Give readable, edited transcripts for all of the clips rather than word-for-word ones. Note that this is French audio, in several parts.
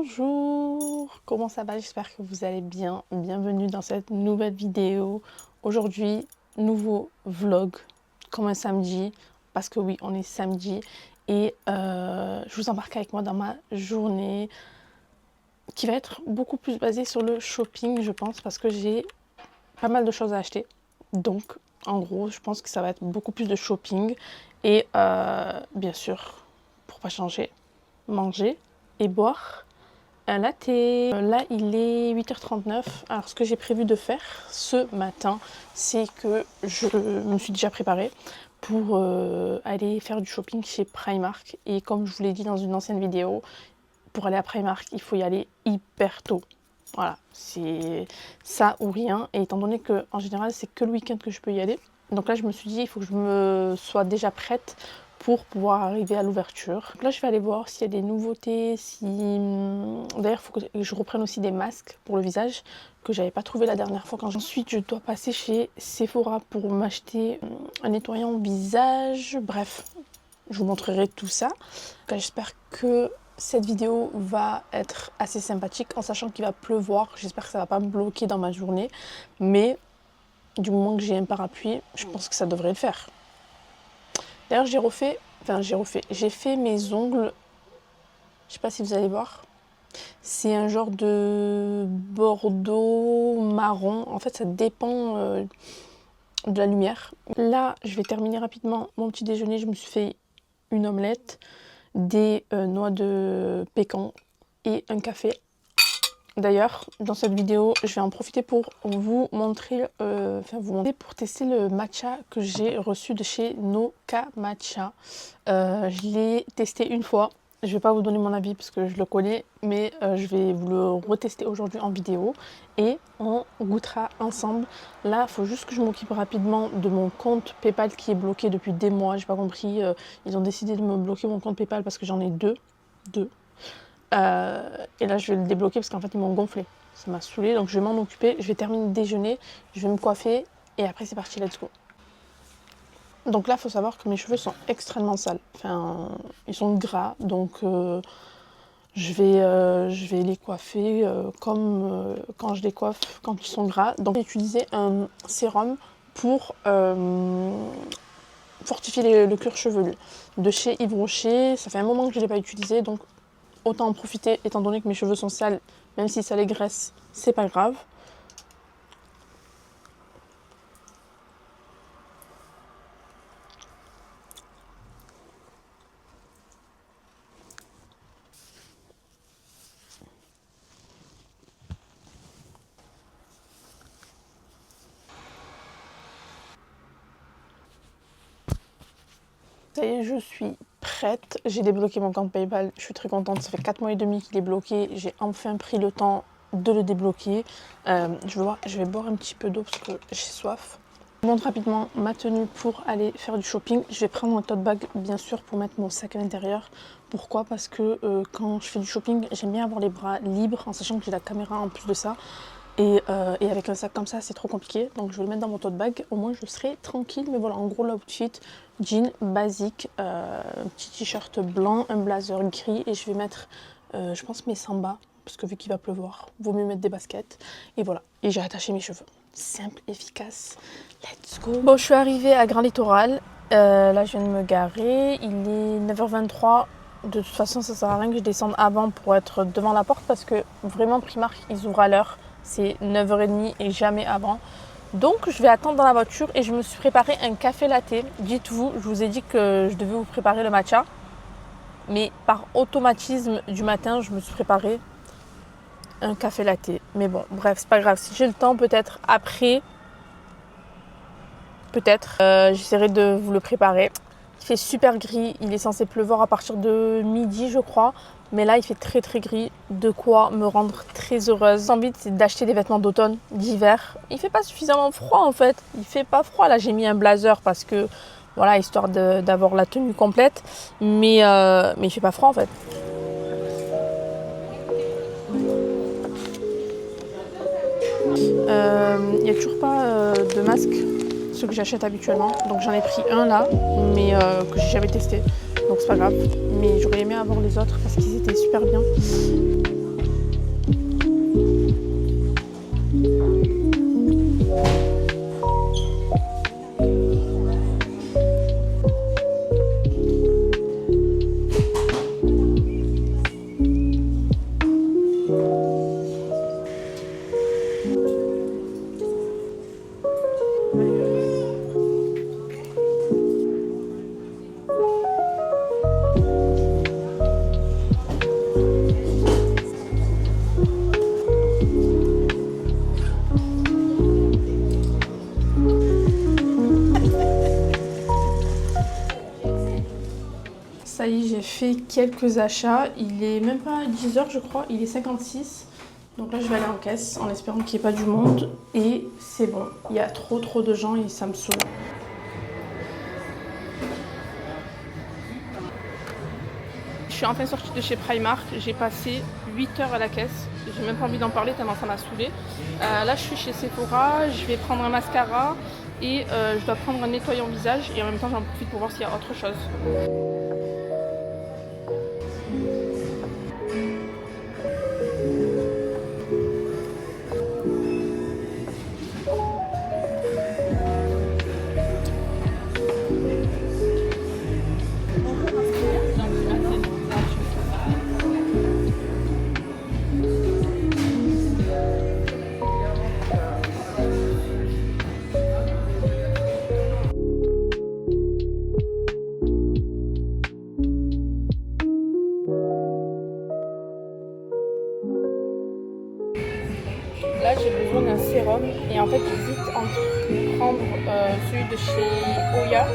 Bonjour, comment ça va? J'espère que vous allez bien. Bienvenue dans cette nouvelle vidéo. Aujourd'hui, nouveau vlog, comme un samedi, parce que oui, on est samedi. Et je vous embarque avec moi dans ma journée qui va être beaucoup plus basée sur le shopping, je pense, parce que j'ai pas mal de choses à acheter. Donc, en gros, je pense que ça va être beaucoup plus de shopping. Et bien sûr, pour pas changer, manger et boire un latte. Là, il est 8h39. Alors, ce que j'ai prévu de faire ce matin, c'est que je me suis déjà préparée pour aller faire du shopping chez Primark. Et comme je vous l'ai dit dans une ancienne vidéo, pour aller à Primark, il faut y aller hyper tôt. Voilà, c'est ça ou rien. Et étant donné que en général, c'est que le week-end que je peux y aller. Donc là, je me suis dit, il faut que je me sois déjà prête pour pouvoir arriver à l'ouverture. Là, je vais aller voir s'il y a des nouveautés, si... D'ailleurs, il faut que je reprenne aussi des masques pour le visage que j'avais pas trouvé la dernière fois. Ensuite, je dois passer chez Sephora pour m'acheter un nettoyant visage. Bref, je vous montrerai tout ça. J'espère que cette vidéo va être assez sympathique en sachant qu'il va pleuvoir. J'espère que ça va pas me bloquer dans ma journée. Mais du moment que j'ai un parapluie, je pense que ça devrait le faire. D'ailleurs, j'ai fait mes ongles. Je sais pas si vous allez voir. C'est un genre de bordeaux marron. En fait, ça dépend de la lumière. Là, je vais terminer rapidement mon petit déjeuner. Je me suis fait une omelette, des noix de pécan et un café. D'ailleurs, dans cette vidéo, je vais en profiter pour vous montrer, pour tester le matcha que j'ai reçu de chez Noka Matcha. Je l'ai testé une fois. Je ne vais pas vous donner mon avis parce que je le connais, mais je vais vous le retester aujourd'hui en vidéo et on goûtera ensemble. Là, il faut juste que je m'occupe rapidement de mon compte PayPal qui est bloqué depuis des mois. J'ai pas compris. Ils ont décidé de me bloquer mon compte PayPal parce que j'en ai deux. Et là, je vais le débloquer parce qu'en fait, ils m'ont gonflé. Ça m'a saoulé, donc je vais m'en occuper. Je vais terminer le déjeuner, je vais me coiffer et après, c'est parti, let's go. Donc là, il faut savoir que mes cheveux sont extrêmement sales. Enfin, ils sont gras, donc je vais les coiffer comme quand je les coiffe quand ils sont gras. Donc j'ai utilisé un sérum pour fortifier le cuir chevelu de chez Yves Rocher. Ça fait un moment que je ne l'ai pas utilisé, donc autant en profiter étant donné que mes cheveux sont sales, même si ça les graisse, c'est pas grave. Ça y est, je suis prête. J'ai débloqué mon compte PayPal. Je suis très contente. Ça fait 4 mois et demi qu'il est bloqué. J'ai enfin pris le temps de le débloquer. Je vais boire un petit peu d'eau parce que j'ai soif. Je vous montre rapidement ma tenue pour aller faire du shopping. Je vais prendre mon tote bag, bien sûr, pour mettre mon sac à l'intérieur. Pourquoi? Parce que quand je fais du shopping, j'aime bien avoir les bras libres, en sachant que j'ai la caméra en plus de ça. Et avec un sac comme ça, c'est trop compliqué. Donc je vais le mettre dans mon tote bag. Au moins, je serai tranquille. Mais voilà, en gros, l'outfit, jean basique, un petit t-shirt blanc, un blazer gris. Et je vais mettre, je pense, mes sambas. Parce que vu qu'il va pleuvoir, vaut mieux mettre des baskets. Et voilà. Et j'ai attaché mes cheveux. Simple, efficace. Let's go. Bon, je suis arrivée à Grand Littoral. Là, je viens de me garer. Il est 9h23. De toute façon, ça sert à rien que je descende avant pour être devant la porte. Parce que vraiment, Primark, ils ouvrent à l'heure. C'est 9h30 et jamais avant. Donc, je vais attendre dans la voiture et je me suis préparé un café latte. Dites-vous, je vous ai dit que je devais vous préparer le matcha. Mais par automatisme du matin, je me suis préparé un café latte. Mais bon, bref, c'est pas grave. Si j'ai le temps, peut-être après, j'essaierai de vous le préparer. Il fait super gris. Il est censé pleuvoir à partir de midi, je crois. Mais là, il fait très très gris, de quoi me rendre très heureuse. L'envie, c'est d'acheter des vêtements d'automne, d'hiver. Il fait pas suffisamment froid en fait. Il fait pas froid. Là, j'ai mis un blazer parce que, voilà, histoire d'avoir la tenue complète. Mais il fait pas froid en fait. Il n'y a toujours pas de masque, ceux que j'achète habituellement. Donc j'en ai pris un là, mais que j'ai jamais testé. Donc c'est pas grave. Mais j'aurais aimé avoir les autres parce qu'ils étaient super bien. fait quelques achats. Il est même pas 10h je crois, il est 56. Donc là je vais aller en caisse en espérant qu'il n'y ait pas du monde. Et c'est bon, il y a trop de gens et ça me saoule. Je suis enfin sortie de chez Primark, j'ai passé 8 heures à la caisse. J'ai même pas envie d'en parler tellement ça m'a saoulée. Là je suis chez Sephora, je vais prendre un mascara et je dois prendre un nettoyant visage et en même temps j'en profite pour voir s'il y a autre chose. Là j'ai besoin d'un sérum et en fait j'hésite entre prendre celui de chez Oya.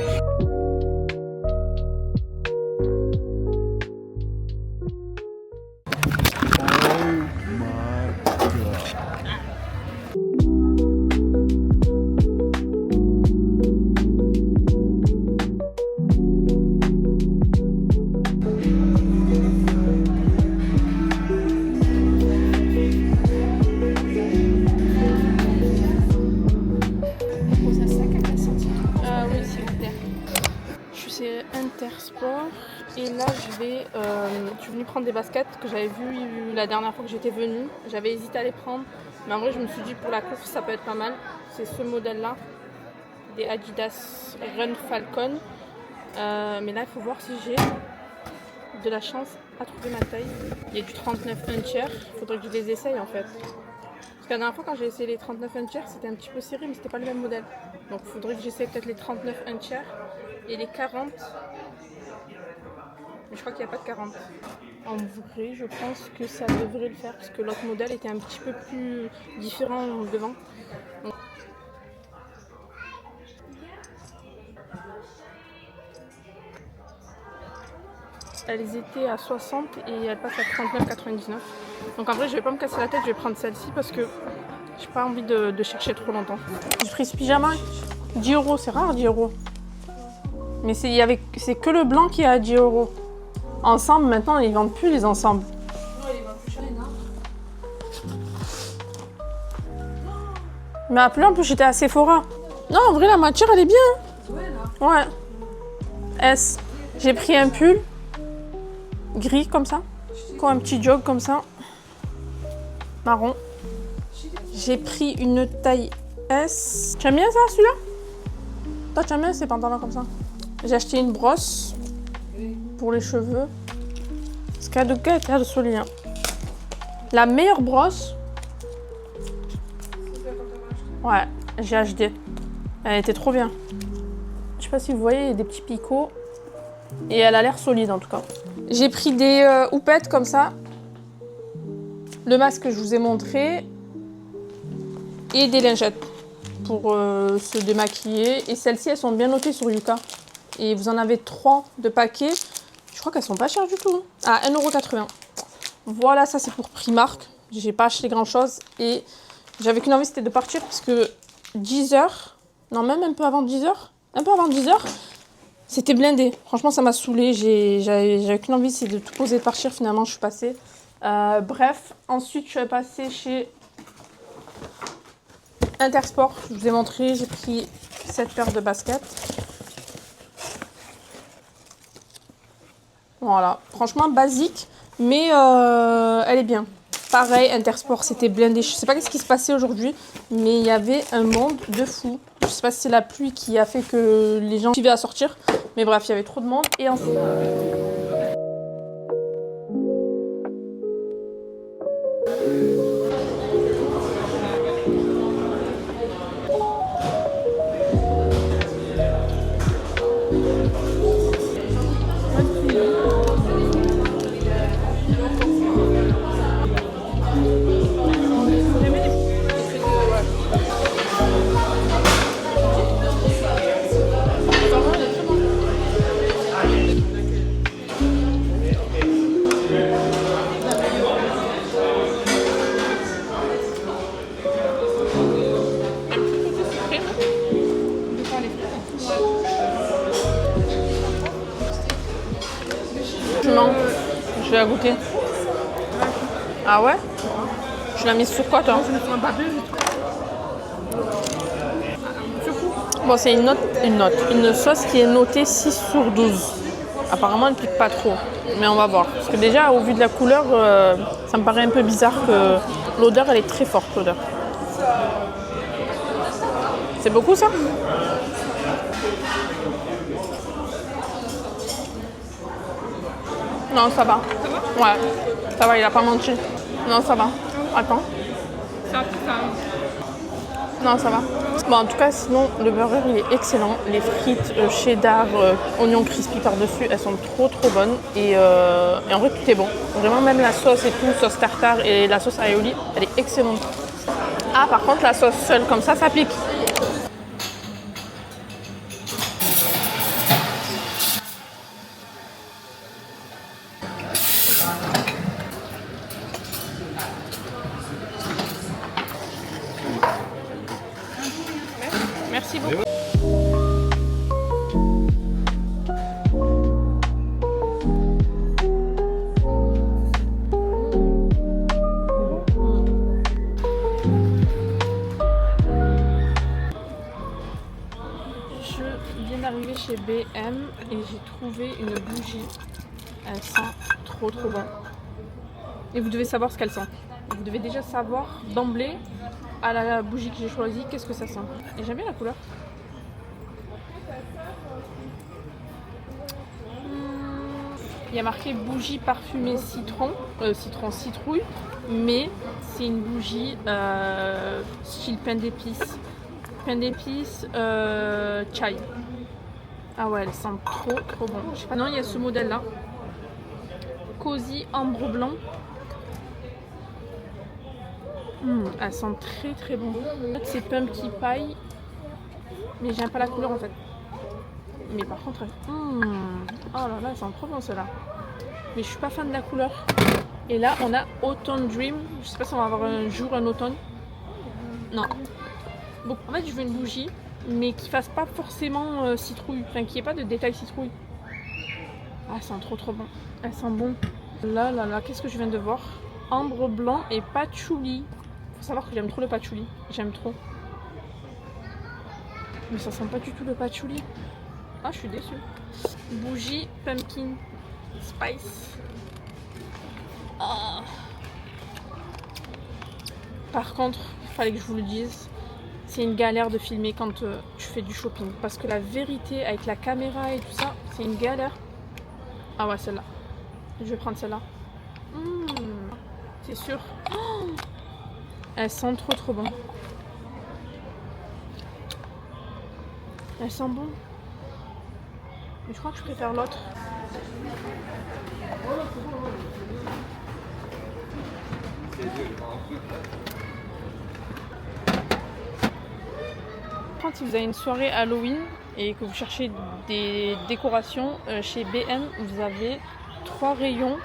Intersport et là je suis venue prendre des baskets que j'avais vu la dernière fois que j'étais venue. J'avais hésité à les prendre mais en vrai je me suis dit pour la course ça peut être pas mal. C'est ce modèle là, des Adidas Run Falcon, mais là il faut voir si j'ai de la chance à trouver ma taille. Il y a du 39 incher, il faudrait que je les essaye en fait. Parce que la dernière fois quand j'ai essayé les 39 incher c'était un petit peu serré mais c'était pas le même modèle. Donc il faudrait que j'essaye peut-être les 39 incher et les 40. Mais je crois qu'il n'y a pas de 40. En vrai, je pense que ça devrait le faire parce que l'autre modèle était un petit peu plus différent devant. Donc... Elles étaient à 60 et elles passent à 39,99. Donc en vrai, je vais pas me casser la tête, je vais prendre celle-ci parce que j'ai pas envie de chercher trop longtemps. J'ai pris ce pyjama, 10 €, c'est rare 10 €. Mais c'est que le blanc qui est à 10 €. Ensemble, maintenant, ils vendent plus les ensembles. Non, ils vendent plus cher, non. Mais après, en plus, j'étais à Sephora. Non, en vrai, la matière, elle est bien. Ouais, là. Ouais. S. J'ai pris un pull gris comme ça. Un petit jog comme ça. Marron. J'ai pris une taille S. Tu aimes bien ça, celui-là? Toi, tu aimes bien ces pantalons comme ça? J'ai acheté une brosse pour les cheveux. Ce qu'il y a de gars est de solide. Hein. La meilleure brosse. Ouais, j'ai acheté. Elle était trop bien. Je sais pas si vous voyez, il y a des petits picots. Et elle a l'air solide en tout cas. J'ai pris des houpettes comme ça. Le masque que je vous ai montré. Et des lingettes pour se démaquiller. Et celles-ci, elles sont bien notées sur Yuka. Et vous en avez 3 de paquets. Je crois qu'elles sont pas chères du tout. À 1,80 €. Voilà, ça c'est pour Primark. J'ai pas acheté grand chose. Et j'avais qu'une envie, c'était de partir parce que 10 h, non même un peu avant 10 h, un peu avant 10 h, c'était blindé. Franchement, ça m'a saoulée. J'avais qu'une envie, c'est de tout poser et de partir. Finalement, je suis passée. Bref, ensuite, je suis passée chez Intersport. Je vous ai montré, j'ai pris cette paire de baskets. Voilà, franchement basique, mais elle est bien. Pareil, Intersport, c'était blindé. Je sais pas ce qui se passait aujourd'hui, mais il y avait un monde de fou. Je sais pas si c'est la pluie qui a fait que les gens suivaient à sortir, mais bref, il y avait trop de monde. Et ensuite... l'as goûté? Ah ouais? Tu l'as mise sur quoi toi? Je me suis pas Bon, c'est une sauce qui est notée 6 sur 12. Apparemment, elle pique pas trop, mais on va voir. Parce que déjà, au vu de la couleur, ça me paraît un peu bizarre que l'odeur, elle est très forte, l'odeur. C'est beaucoup ça? Non, ça va. Ouais, ça va, il a pas menti. Non, ça va. Attends. Non, ça va. Bon, en tout cas, sinon, le burger, il est excellent. Les frites cheddar, oignon crispy par-dessus, elles sont trop bonnes. Et en vrai, tout est bon. Vraiment, même la sauce et tout, sauce tartare et la sauce aioli, elle est excellente. Ah, par contre, la sauce seule comme ça pique. Merci beaucoup. Je viens d'arriver chez BM et j'ai trouvé une bougie. Elle sent trop bon. Et vous devez savoir ce qu'elle sent. Vous devez déjà savoir d'emblée à la bougie que j'ai choisie qu'est-ce que ça sent. Et j'aime bien la couleur. Il y a marqué bougie parfumée citron, citrouille, mais c'est une bougie style pain d'épices. Pain d'épices chai. Ah ouais, elle sent trop bon. Je sais pas, non, il y a ce modèle là. Cosy ambre blanc. Elle sent très bon. C'est pumpkin pie, mais j'aime pas la couleur en fait. Mais par contre, oh là là, elle sent trop bon celle-là. Mais je suis pas fan de la couleur. Et là, on a Autumn Dream. Je sais pas si on va avoir un jour un automne. Non. Bon, en fait, je veux une bougie, mais qui fasse pas forcément citrouille. Enfin, qui ait pas de détail citrouille. Ah, elle sent trop bon. Elle sent bon. Là, qu'est-ce que je viens de voir? Ambre blanc et patchouli. Faut savoir que j'aime trop le patchouli. J'aime trop. Mais ça sent pas du tout le patchouli. Ah, je suis déçue. Bougie pumpkin spice. Ah. Par contre, il fallait que je vous le dise, c'est une galère de filmer quand tu fais du shopping. Parce que la vérité, avec la caméra et tout ça, c'est une galère. Ah ouais, celle-là. Je vais prendre celle-là. C'est sûr. Oh, elle sent trop bon. Elle sent bon. Mais je crois que je préfère l'autre. Quand si vous avez une soirée Halloween et que vous cherchez des décorations, chez BM, vous avez 3 rayons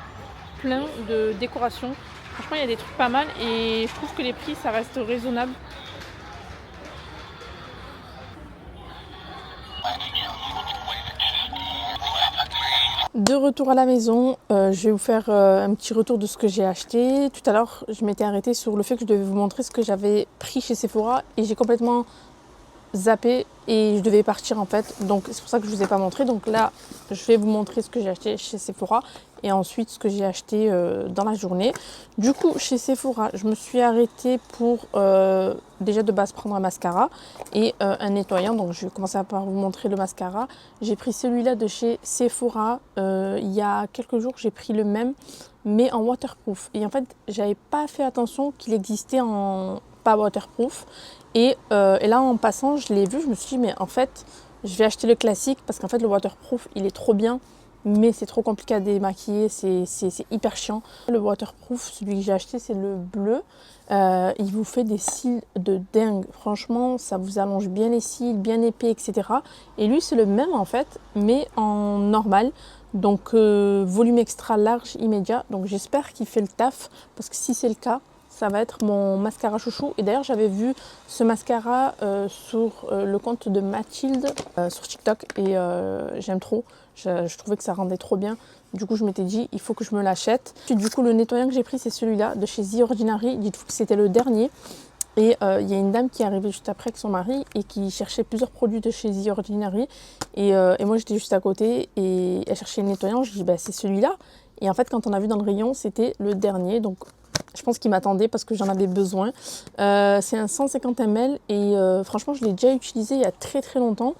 pleins de décorations. Franchement, il y a des trucs pas mal et je trouve que les prix, ça reste raisonnable. De retour à la maison, je vais vous faire un petit retour de ce que j'ai acheté. Tout à l'heure, je m'étais arrêtée sur le fait que je devais vous montrer ce que j'avais pris chez Sephora et j'ai complètement zappé et je devais partir en fait. Donc c'est pour ça que je ne vous ai pas montré. Donc là, je vais vous montrer ce que j'ai acheté chez Sephora et ensuite ce que j'ai acheté dans la journée. Du coup, chez Sephora, je me suis arrêtée pour déjà de base prendre un mascara et un nettoyant. Donc je vais commencer par vous montrer le mascara. J'ai pris celui-là de chez Sephora. Il y a quelques jours, j'ai pris le même mais en waterproof. Et en fait, j'avais pas fait attention qu'il existait en pas waterproof. Et là, en passant, je l'ai vu, je me suis dit, mais en fait, je vais acheter le classique parce qu'en fait, le waterproof, il est trop bien, mais c'est trop compliqué à démaquiller, c'est hyper chiant. Le waterproof, celui que j'ai acheté, c'est le bleu. Il vous fait des cils de dingue. Franchement, ça vous allonge bien les cils, bien épais, etc. Et lui, c'est le même, en fait, mais en normal. Donc, volume extra large immédiat. Donc, j'espère qu'il fait le taf parce que si c'est le cas, ça va être mon mascara chouchou. Et d'ailleurs, j'avais vu ce mascara sur le compte de Mathilde sur TikTok et j'aime trop. Je trouvais que ça rendait trop bien. Du coup, je m'étais dit, il faut que je me l'achète. Du coup, le nettoyant que j'ai pris, c'est celui-là de chez The Ordinary. Dites-vous que c'était le dernier. Et il y a une dame qui est arrivée juste après avec son mari et qui cherchait plusieurs produits de chez The Ordinary. Et moi, j'étais juste à côté et elle cherchait le nettoyant. Je dis, bah, c'est celui-là. Et en fait, quand on a vu dans le rayon, c'était le dernier. Donc, je pense qu'il m'attendait parce que j'en avais besoin. C'est un 150 ml et franchement, je l'ai déjà utilisé il y a très très longtemps.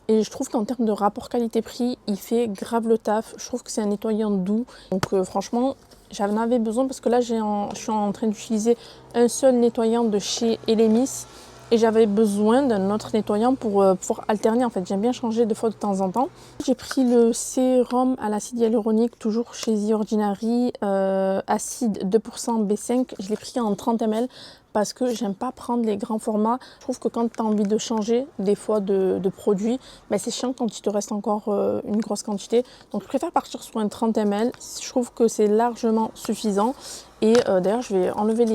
Et je trouve qu'en termes de rapport qualité-prix, il fait grave le taf. Je trouve que c'est un nettoyant doux. Donc franchement, j'en avais besoin parce que là, je suis en train d'utiliser un seul nettoyant de chez Elemis. Et j'avais besoin d'un autre nettoyant pour pouvoir alterner. En fait, j'aime bien changer de fois de temps en temps. J'ai pris le sérum à l'acide hyaluronique, toujours chez The Ordinary, acide 2% B5. Je l'ai pris en 30 ml parce que j'aime pas prendre les grands formats. Je trouve que quand tu as envie de changer des fois de produit, ben c'est chiant quand il te reste encore une grosse quantité. Donc je préfère partir sur un 30 ml. Je trouve que c'est largement suffisant. Et d'ailleurs, je vais enlever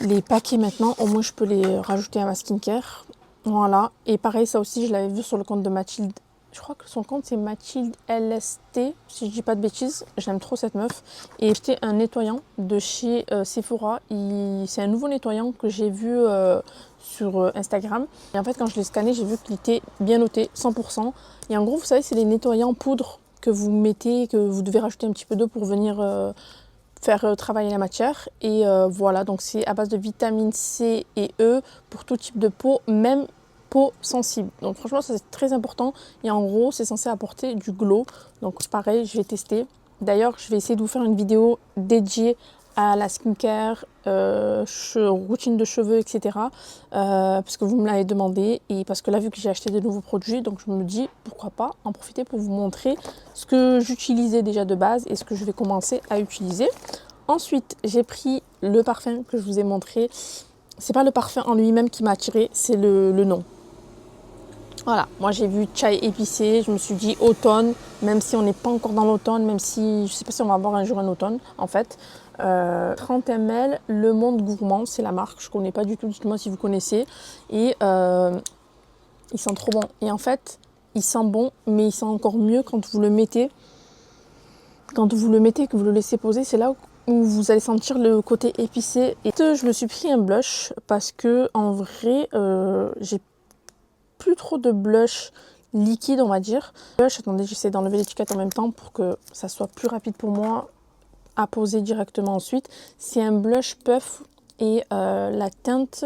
les paquets maintenant, au moins je peux les rajouter à ma skincare. Voilà, et pareil, ça aussi je l'avais vu sur le compte de Mathilde. Je crois que son compte c'est Mathilde LST, si je dis pas de bêtises. J'aime trop cette meuf. Et j'ai acheté un nettoyant de chez Sephora. C'est un nouveau nettoyant que j'ai vu sur Instagram. Et en fait, quand je l'ai scanné, j'ai vu qu'il était bien noté, 100%. Et en gros, vous savez, c'est les nettoyants poudre que vous mettez, que vous devez rajouter un petit peu d'eau pour venir faire travailler la matière. Et voilà, donc c'est à base de vitamine C et E pour tout type de peau, même peau sensible. Donc franchement, ça c'est très important. Et en gros, c'est censé apporter du glow. Donc pareil, je vais tester. D'ailleurs, je vais essayer de vous faire une vidéo dédiée à la skincare, routine de cheveux, etc. Parce que vous me l'avez demandé et parce que là, vu que j'ai acheté de nouveaux produits, donc je me dis pourquoi pas en profiter pour vous montrer ce que j'utilisais déjà de base et ce que je vais commencer à utiliser. Ensuite, j'ai pris le parfum que je vous ai montré. C'est pas le parfum en lui-même qui m'a attiré, c'est le nom. Voilà, moi j'ai vu chai épicé, je me suis dit automne, même si on n'est pas encore dans l'automne, même si je sais pas si on va avoir un jour un automne en fait. 30 ml, Le Monde Gourmand, c'est la marque, je connais pas du tout, dites-moi si vous connaissez. Et il sent trop bon. Et en fait, il sent bon, mais il sent encore mieux quand vous le mettez. Quand vous le mettez et que vous le laissez poser, c'est là où vous allez sentir le côté épicé. Et je me suis pris un blush parce que en vrai, j'ai plus trop de blush liquide, on va dire. Blush, attendez, j'essaie d'enlever l'étiquette en même temps pour que ça soit plus rapide pour moi à poser directement ensuite. C'est un blush puff et la teinte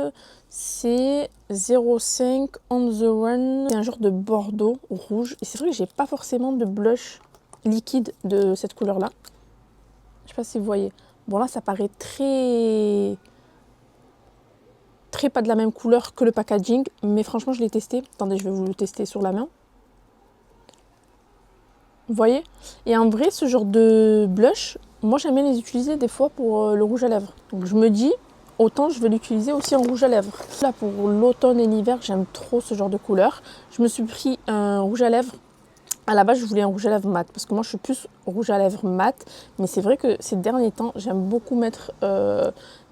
c'est 05 on the run. C'est un genre de bordeaux rouge. Et c'est vrai que j'ai pas forcément de blush liquide de cette couleur là. Je sais pas si vous voyez. Bon là ça paraît très pas de la même couleur que le packaging, mais franchement je l'ai testé. Attendez, je vais vous le tester sur la main. Vous voyez? Et en vrai, ce genre de blush, moi j'aime bien les utiliser des fois pour le rouge à lèvres. Donc je me dis, autant je vais l'utiliser aussi en rouge à lèvres. Là pour l'automne et l'hiver, j'aime trop ce genre de couleur. Je me suis pris un rouge à lèvres. À la base, je voulais un rouge à lèvres mat parce que moi je suis plus rouge à lèvres mat. Mais c'est vrai que ces derniers temps, j'aime beaucoup mettre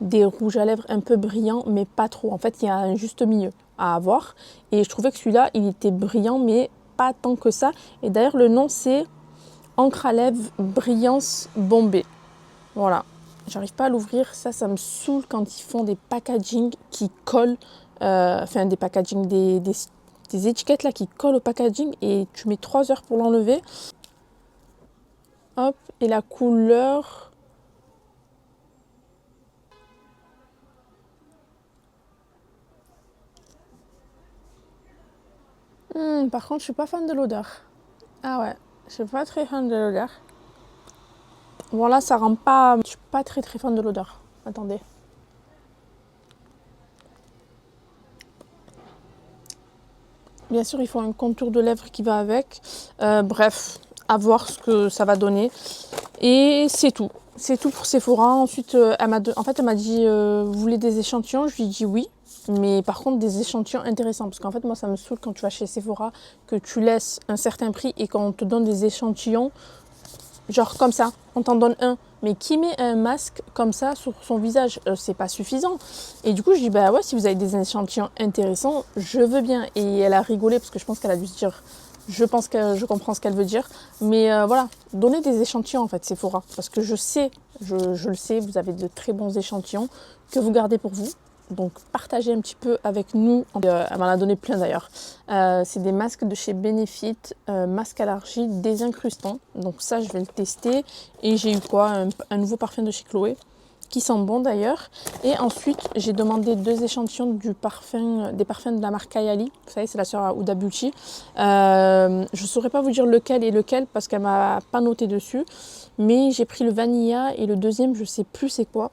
des rouges à lèvres un peu brillants, mais pas trop. En fait, il y a un juste milieu à avoir. Et je trouvais que celui-là, il était brillant, mais pas tant que ça. Et d'ailleurs, le nom c'est Encre à lèvres Brillance Bombée. Voilà. J'arrive pas à l'ouvrir. Ça me saoule quand ils font des packaging qui collent. Enfin, des packaging, des étiquettes là qui collent au packaging et tu mets 3 heures pour l'enlever. Hop, et la couleur. Par contre, je suis pas fan de l'odeur. Ah ouais, je suis pas très fan de l'odeur. Voilà, ça rend pas. Je suis pas très fan de l'odeur. Attendez. Bien sûr, il faut un contour de lèvres qui va avec. Bref, à voir ce que ça va donner. Et c'est tout. C'est tout pour Sephora. Ensuite, elle m'a dit, vous voulez des échantillons? Je lui ai dit oui. Mais par contre, des échantillons intéressants. Parce qu'en fait, moi, ça me saoule quand tu vas chez Sephora, que tu laisses un certain prix et qu'on te donne des échantillons, genre comme ça. On t'en donne un mais qui met un masque comme ça sur son visage, c'est pas suffisant. Et du coup, je dis, bah ouais, si vous avez des échantillons intéressants, je veux bien. Et elle a rigolé parce que je pense qu'elle a dû se dire, je pense que je comprends ce qu'elle veut dire. Mais voilà, donnez des échantillons en fait, Sephora. Parce que je sais, je le sais, vous avez de très bons échantillons que vous gardez pour vous. Donc partagez un petit peu avec nous. Elle m'en a donné plein d'ailleurs. C'est des masques de chez Benefit, masque à l'argile désincrustant. Donc ça je vais le tester. Et j'ai eu quoi, un nouveau parfum de chez Chloé qui sent bon d'ailleurs. Et ensuite j'ai demandé 2 échantillons des parfums de la marque Kayali. Vous savez, c'est la sœur à Huda Beauty. Je ne saurais pas vous dire lequel est lequel parce qu'elle m'a pas noté dessus. Mais j'ai pris le Vanilla et le deuxième je sais plus c'est quoi.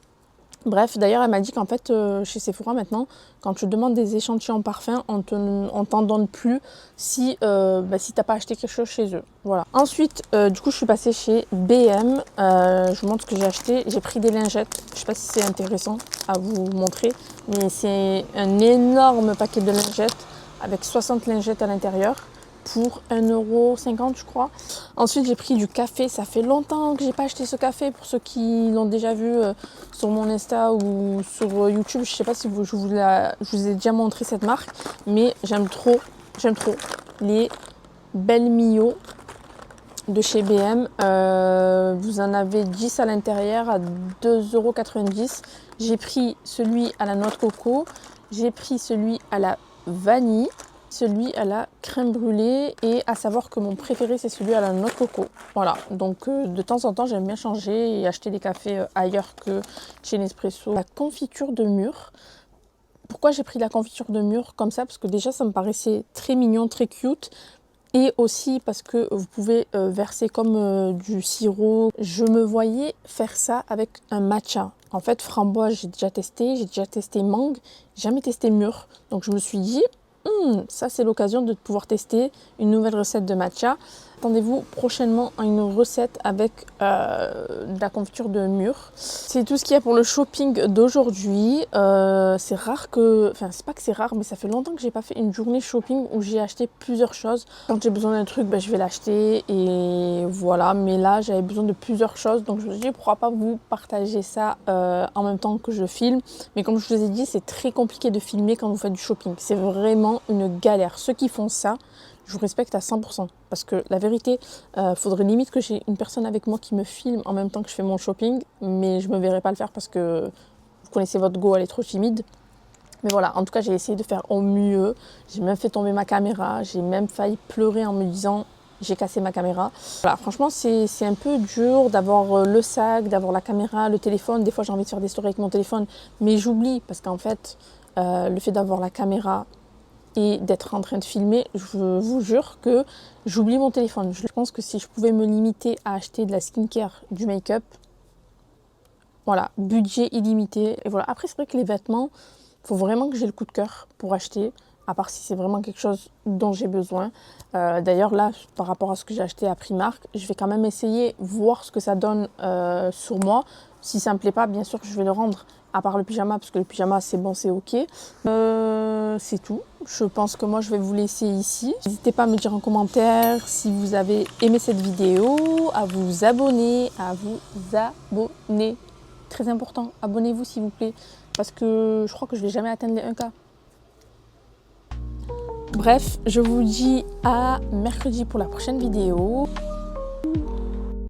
Bref, d'ailleurs, elle m'a dit qu'en fait, chez Sephora maintenant, quand tu demandes des échantillons parfums, on t'en donne plus si t'as pas acheté quelque chose chez eux. Voilà. Ensuite, du coup, je suis passée chez BM. Je vous montre ce que j'ai acheté. J'ai pris des lingettes. Je sais pas si c'est intéressant à vous montrer, mais c'est un énorme paquet de lingettes avec 60 lingettes à l'intérieur pour 1,50 € je crois. Ensuite j'ai pris du café, ça fait longtemps que j'ai pas acheté ce café pour ceux qui l'ont déjà vu sur mon Insta ou sur YouTube. Je sais pas si je vous ai déjà montré cette marque, mais j'aime trop les Belle Mio de chez BM. Vous en avez 10 à l'intérieur à 2,90 €. J'ai pris celui à la noix de coco, j'ai pris celui à la vanille, celui à la crème brûlée et à savoir que mon préféré c'est celui à la noix de coco. Voilà, donc de temps en temps j'aime bien changer et acheter des cafés ailleurs que chez Nespresso. La confiture de mûre. Pourquoi j'ai pris la confiture de mûre comme ça? Parce que déjà ça me paraissait très mignon, très cute. Et aussi parce que vous pouvez verser comme du sirop. Je me voyais faire ça avec un matcha. En fait, framboise, j'ai déjà testé mangue, jamais testé mûre. Donc je me suis dit, ça c'est l'occasion de pouvoir tester une nouvelle recette de matcha. Attendez-vous prochainement à une recette avec de la confiture de mûre. C'est tout ce qu'il y a pour le shopping d'aujourd'hui. C'est rare que... Enfin, c'est pas que c'est rare, mais ça fait longtemps que j'ai pas fait une journée shopping où j'ai acheté plusieurs choses. Quand j'ai besoin d'un truc, je vais l'acheter et voilà. Mais là, j'avais besoin de plusieurs choses. Donc, je me suis dit, pourquoi pas vous partager ça en même temps que je filme. Mais comme je vous ai dit, c'est très compliqué de filmer quand vous faites du shopping. C'est vraiment une galère. Ceux qui font ça, je vous respecte à 100%. Parce que la vérité, faudrait limite que j'ai une personne avec moi qui me filme en même temps que je fais mon shopping. Mais je ne me verrai pas le faire parce que vous connaissez votre go, elle est trop timide. Mais voilà, en tout cas, j'ai essayé de faire au mieux. J'ai même fait tomber ma caméra. J'ai même failli pleurer en me disant j'ai cassé ma caméra. Voilà, franchement, c'est un peu dur d'avoir le sac, d'avoir la caméra, le téléphone. Des fois, j'ai envie de faire des stories avec mon téléphone. Mais j'oublie parce qu'en fait, le fait d'avoir la caméra et d'être en train de filmer, je vous jure que j'oublie mon téléphone. Je pense que si je pouvais me limiter à acheter de la skincare, du make-up, voilà, budget illimité. Et voilà, après c'est vrai que les vêtements, il faut vraiment que j'ai le coup de cœur pour acheter, à part si c'est vraiment quelque chose dont j'ai besoin. D'ailleurs là, par rapport à ce que j'ai acheté à Primark, je vais quand même essayer, voir ce que ça donne sur moi. Si ça me plaît pas, bien sûr que je vais le rendre, à part le pyjama, parce que le pyjama c'est bon, c'est ok. C'est tout. Je pense que moi je vais vous laisser ici. N'hésitez pas à me dire en commentaire si vous avez aimé cette vidéo, à vous abonner, Très important, abonnez-vous s'il vous plaît, parce que je crois que je vais jamais atteindre les 1K. Bref, je vous dis à mercredi pour la prochaine vidéo.